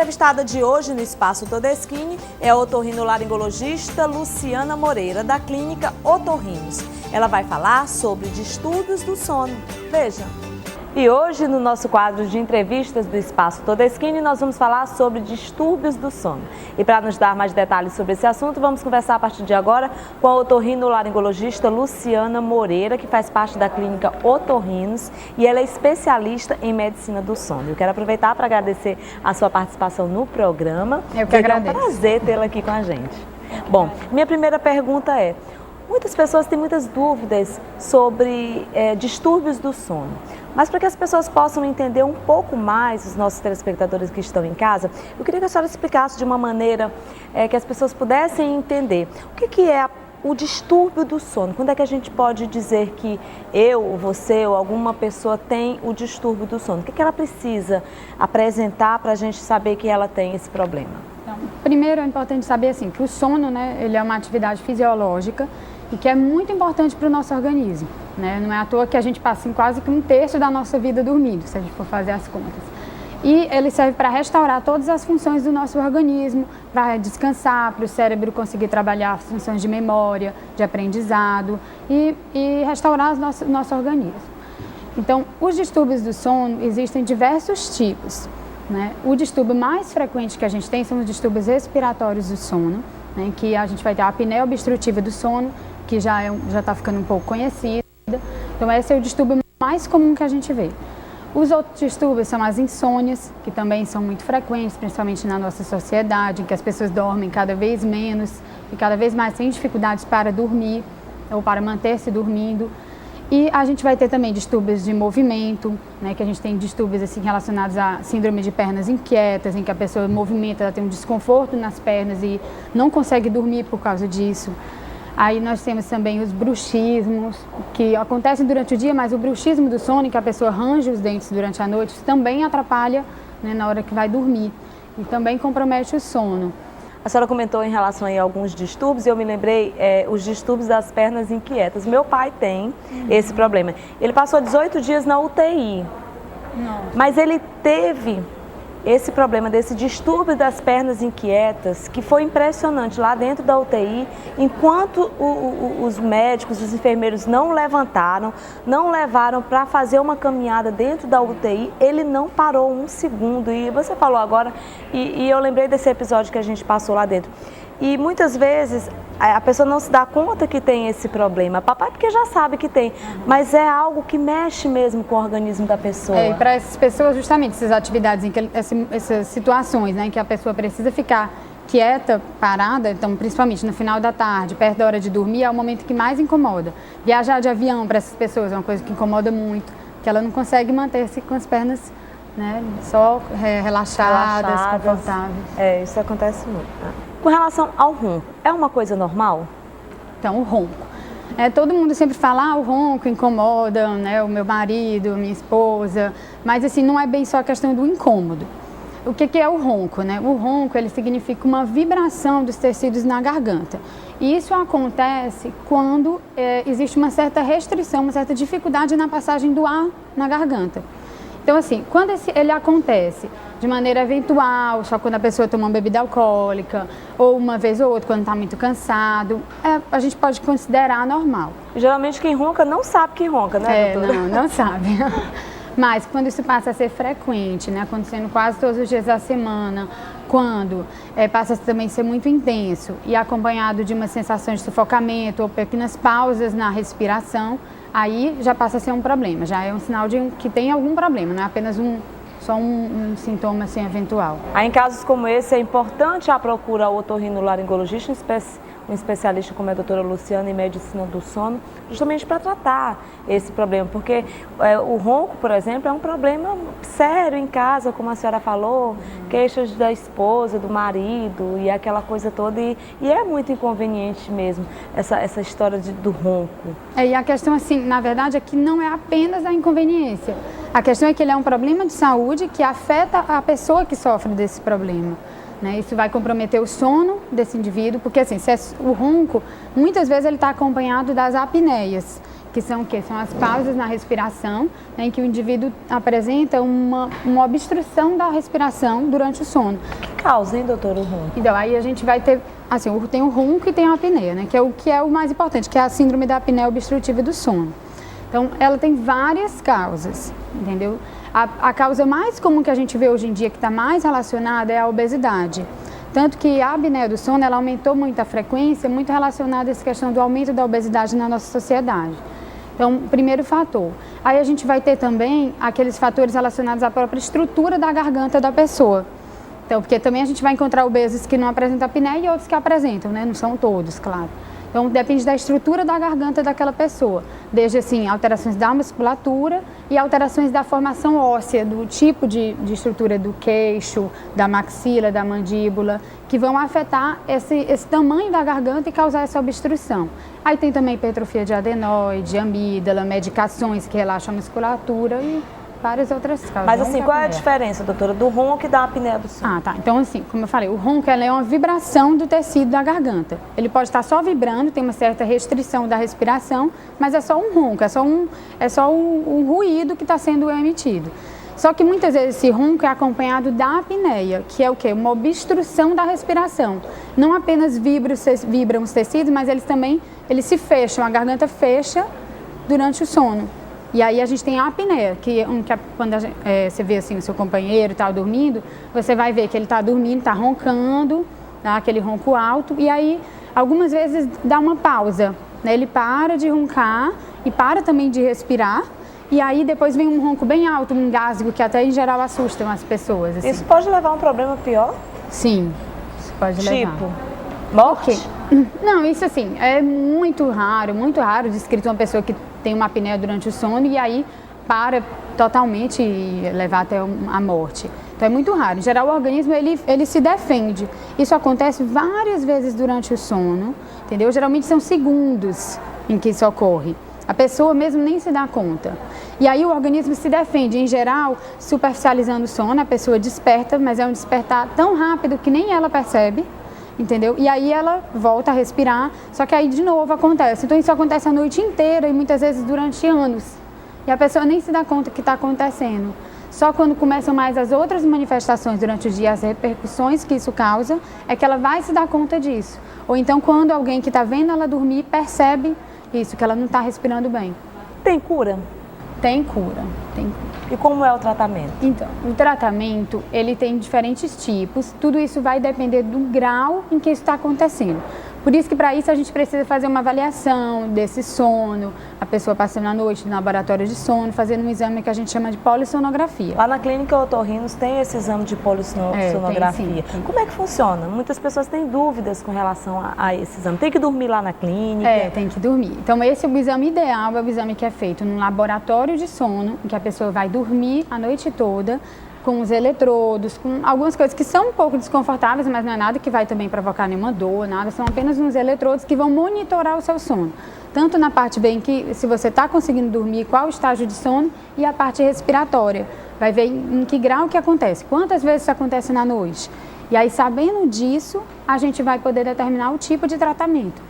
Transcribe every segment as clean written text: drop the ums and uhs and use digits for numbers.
entrevistada de hoje no Espaço Todeschini é a otorrinolaringologista Luciana Moreira, da clínica Otorrinos. Ela vai falar sobre distúrbios do sono. Veja. E hoje, no nosso quadro de entrevistas do Espaço Todeschini, nós vamos falar sobre distúrbios do sono. E para nos dar mais detalhes sobre esse assunto, vamos conversar a partir de agora com a otorrinolaringologista Luciana Moreira, que faz parte da clínica Otorrinos, e ela é especialista em medicina do sono. Eu quero aproveitar para agradecer a sua participação no programa. Eu que agradeço. É um prazer tê-la aqui com a gente. Bom, minha primeira pergunta é: muitas pessoas têm muitas dúvidas sobre distúrbios do sono. Mas para que as pessoas possam entender um pouco mais, os nossos telespectadores que estão em casa, eu queria que a senhora explicasse de uma maneira que as pessoas pudessem entender o que é o distúrbio do sono. Quando é que a gente pode dizer que eu, você ou alguma pessoa tem o distúrbio do sono? O que ela precisa apresentar para a gente saber que ela tem esse problema? Então, primeiro é importante saber assim, que o sono, ele é uma atividade fisiológica e que é muito importante para o nosso organismo. Não é à toa que a gente passa quase que um terço da nossa vida dormindo, se a gente for fazer as contas. E ele serve para restaurar todas as funções do nosso organismo, para descansar, para o cérebro conseguir trabalhar as funções de memória, de aprendizado e restaurar o nosso organismo. Então, os distúrbios do sono existem diversos tipos. O distúrbio mais frequente que a gente tem são os distúrbios respiratórios do sono, que a gente vai ter a apneia obstrutiva do sono, que já está ficando um pouco conhecida. Então, esse é o distúrbio mais comum que a gente vê. Os outros distúrbios são as insônias, que também são muito frequentes, principalmente na nossa sociedade, em que as pessoas dormem cada vez menos e cada vez mais têm dificuldades para dormir ou para manter-se dormindo. E a gente vai ter também distúrbios de movimento, que a gente tem distúrbios assim, relacionados à síndrome de pernas inquietas, em que a pessoa movimenta, ela tem um desconforto nas pernas e não consegue dormir por causa disso. Aí nós temos também os bruxismos, que acontecem durante o dia, mas o bruxismo do sono, em que a pessoa range os dentes durante a noite, isso também atrapalha na hora que vai dormir e também compromete o sono. A senhora comentou em relação a alguns distúrbios e eu me lembrei os distúrbios das pernas inquietas. Meu pai tem esse problema. Ele passou 18 dias na UTI, mas ele teve esse problema desse distúrbio das pernas inquietas, que foi impressionante lá dentro da UTI, enquanto os médicos, os enfermeiros não levantaram, não levaram para fazer uma caminhada dentro da UTI, ele não parou um segundo. E você falou agora, e eu lembrei desse episódio que a gente passou lá dentro. E muitas vezes a pessoa não se dá conta que tem esse problema, papai porque já sabe que tem, mas é algo que mexe mesmo com o organismo da pessoa. E para essas pessoas, justamente, essas atividades, essas situações em que a pessoa precisa ficar quieta, parada, então principalmente no final da tarde, perto da hora de dormir, é o momento que mais incomoda. Viajar de avião para essas pessoas é uma coisa que incomoda muito, que ela não consegue manter-se com as pernas só relaxadas, confortáveis. Isso acontece muito. Com relação ao ronco, é uma coisa normal? Então, o ronco. Todo mundo sempre fala, o ronco incomoda, o meu marido, minha esposa, mas assim, não é bem só a questão do incômodo. O que é o ronco? O ronco, ele significa uma vibração dos tecidos na garganta. E isso acontece quando existe uma certa restrição, uma certa dificuldade na passagem do ar na garganta. Então, assim, quando ele acontece de maneira eventual, só quando a pessoa toma uma bebida alcoólica, ou uma vez ou outra quando está muito cansado, a gente pode considerar normal. Geralmente quem ronca não sabe que ronca, né, doutora? Não sabe. Mas quando isso passa a ser frequente, acontecendo quase todos os dias da semana, quando passa a também ser muito intenso e acompanhado de uma sensação de sufocamento ou pequenas pausas na respiração, aí já passa a ser um problema, já é um sinal de que tem algum problema, não é apenas só um sintoma assim, eventual. Aí, em casos como esse, é importante a procura ao otorrinolaringologista, um especialista como a doutora Luciana em medicina do sono, justamente para tratar esse problema, porque o ronco, por exemplo, é um problema sério em casa, como a senhora falou, queixas da esposa, do marido e aquela coisa toda, e é muito inconveniente mesmo essa história do ronco. E a questão, assim, na verdade, é que não é apenas a inconveniência, a questão é que ele é um problema de saúde que afeta a pessoa que sofre desse problema. Isso vai comprometer o sono desse indivíduo, porque assim, o ronco, muitas vezes ele está acompanhado das apneias, que são o quê? São as pausas na respiração, né, em que o indivíduo apresenta uma obstrução da respiração durante o sono. O que causa, hein, doutor, o ronco? Então, aí a gente vai ter, assim, tem o ronco e tem a apneia, né, que é o mais importante, que é a síndrome da apneia obstrutiva do sono. Então, ela tem várias causas, entendeu? A causa mais comum que a gente vê hoje em dia, que está mais relacionada, é a obesidade. Tanto que a apneia do sono, ela aumentou muito a frequência, muito relacionada a essa questão do aumento da obesidade na nossa sociedade. Então, primeiro fator. Aí a gente vai ter também aqueles fatores relacionados à própria estrutura da garganta da pessoa. Então, porque também a gente vai encontrar obesos que não apresentam apneia e outros que apresentam, né? Não são todos, claro. Então, depende da estrutura da garganta daquela pessoa. Desde, assim, alterações da musculatura e alterações da formação óssea, do tipo de estrutura do queixo, da maxila, da mandíbula, que vão afetar esse tamanho da garganta e causar essa obstrução. Aí tem também hipertrofia de adenoide, amígdala, medicações que relaxam a musculatura e várias outras causas. Mas assim, qual é a diferença, doutora, do ronco e da apneia do sono? Ah, tá. Então, assim, como eu falei, o ronco é uma vibração do tecido da garganta. Ele pode estar só vibrando, tem uma certa restrição da respiração, mas é só um ronco, é só um ruído que está sendo emitido. Só que muitas vezes esse ronco é acompanhado da apneia, que é o quê? Uma obstrução da respiração. Não apenas vibram os tecidos, mas eles se fecham, a garganta fecha durante o sono. E aí a gente tem a apneia, que quando você vê assim, o seu companheiro está dormindo, você vai ver que ele está dormindo, está roncando, tá? Aquele ronco alto, e aí algumas vezes dá uma pausa, né? Ele para de roncar e para também de respirar, e aí depois vem um ronco bem alto, um engasgo, que até em geral assustam as pessoas. Assim. Isso pode levar a um problema pior? Sim, isso pode levar. Tipo, morte? Não, isso assim, é muito raro descrito uma pessoa que tem uma apneia durante o sono e aí para totalmente e levar até a morte. Então é muito raro. Em geral, o organismo ele se defende. Isso acontece várias vezes durante o sono, entendeu? Geralmente são segundos em que isso ocorre. A pessoa mesmo nem se dá conta. E aí o organismo se defende, em geral, superficializando o sono, a pessoa desperta, mas é um despertar tão rápido que nem ela percebe. Entendeu? E aí ela volta a respirar, só que aí de novo acontece. Então isso acontece a noite inteira e muitas vezes durante anos. E a pessoa nem se dá conta que está acontecendo. Só quando começam mais as outras manifestações durante o dia, as repercussões que isso causa, é que ela vai se dar conta disso. Ou então quando alguém que está vendo ela dormir percebe isso, que ela não está respirando bem. Tem cura? Tem cura, tem cura. E como é o tratamento? Então, o tratamento, ele tem diferentes tipos, tudo isso vai depender do grau em que isso está acontecendo. Por isso que para isso a gente precisa fazer uma avaliação desse sono, a pessoa passando a noite no laboratório de sono, fazendo um exame que a gente chama de polissonografia. Lá na clínica Otorrinos tem esse exame de polissonografia. Tem. Como é que funciona? Muitas pessoas têm dúvidas com relação a esse exame. Tem que dormir lá na clínica? Tem que dormir. Então esse é o exame ideal, é o exame que é feito num laboratório de sono, em que a pessoa vai dormir a noite toda, com os eletrodos, com algumas coisas que são um pouco desconfortáveis, mas não é nada que vai também provocar nenhuma dor, nada, são apenas uns eletrodos que vão monitorar o seu sono. Tanto na parte bem que se você está conseguindo dormir, qual o estágio de sono, e a parte respiratória. Vai ver em que grau que acontece, quantas vezes isso acontece na noite. E aí, sabendo disso, a gente vai poder determinar o tipo de tratamento.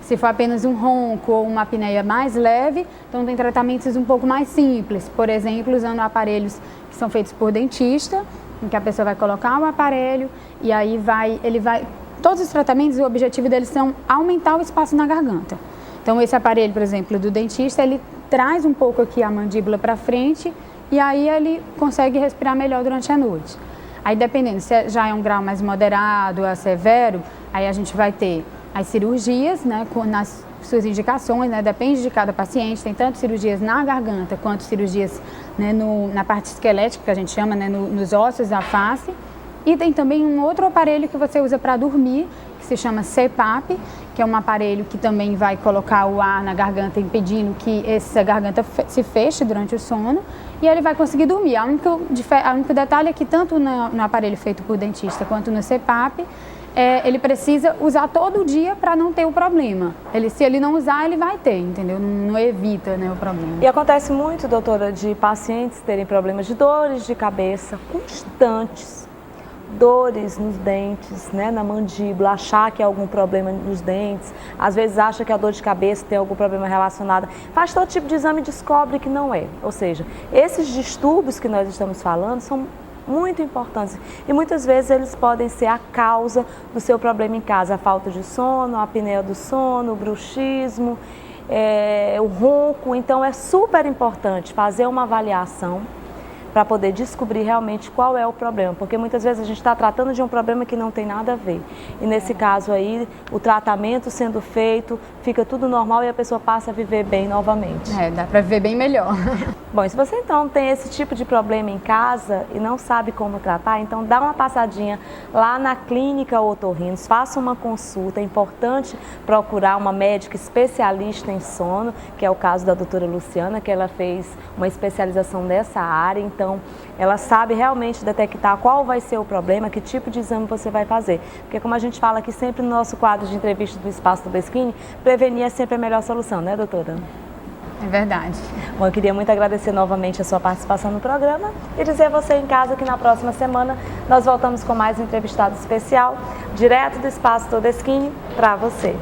Se for apenas um ronco ou uma apneia mais leve, então tem tratamentos um pouco mais simples. Por exemplo, usando aparelhos que são feitos por dentista, em que a pessoa vai colocar o aparelho e aí todos os tratamentos, o objetivo deles são aumentar o espaço na garganta. Então esse aparelho, por exemplo, do dentista, ele traz um pouco aqui a mandíbula para frente e aí ele consegue respirar melhor durante a noite. Aí dependendo, se já é um grau mais moderado ou severo, aí a gente vai ter as cirurgias, né, nas suas indicações, né, depende de cada paciente, tem tanto cirurgias na garganta quanto cirurgias, né, na parte esquelética, que a gente chama, né, nos ossos da face. E tem também um outro aparelho que você usa para dormir, que se chama CPAP, que é um aparelho que também vai colocar o ar na garganta, impedindo que essa garganta se feche durante o sono, e ele vai conseguir dormir. O único detalhe é que tanto no aparelho feito por dentista quanto no CPAP, ele precisa usar todo dia para não ter o problema. Se ele não usar, ele vai ter, entendeu? Não evita, né, o problema. E acontece muito, doutora, de pacientes terem problemas de dores de cabeça constantes, dores nos dentes, né, na mandíbula, achar que é algum problema nos dentes, às vezes acha que a dor de cabeça tem algum problema relacionado, faz todo tipo de exame e descobre que não é. Ou seja, esses distúrbios que nós estamos falando são muito importantes e muitas vezes eles podem ser a causa do seu problema em casa, a falta de sono, a apneia do sono, o bruxismo, o ronco. Então é super importante fazer uma avaliação para poder descobrir realmente qual é o problema, porque muitas vezes a gente está tratando de um problema que não tem nada a ver. E nesse caso aí, o tratamento sendo feito, fica tudo normal e a pessoa passa a viver bem novamente. Dá para viver bem melhor. Bom, e se você então tem esse tipo de problema em casa e não sabe como tratar, então dá uma passadinha lá na Clínica Otorrinos, faça uma consulta. É importante procurar uma médica especialista em sono, que é o caso da doutora Luciana, que ela fez uma especialização nessa área. Então, ela sabe realmente detectar qual vai ser o problema, que tipo de exame você vai fazer. Porque como a gente fala aqui sempre no nosso quadro de entrevista do Espaço Todeskine, prevenir é sempre a melhor solução, né, doutora? É verdade. Bom, eu queria muito agradecer novamente a sua participação no programa e dizer a você em casa que na próxima semana nós voltamos com mais um entrevistado especial, direto do Espaço Todeskine, para você.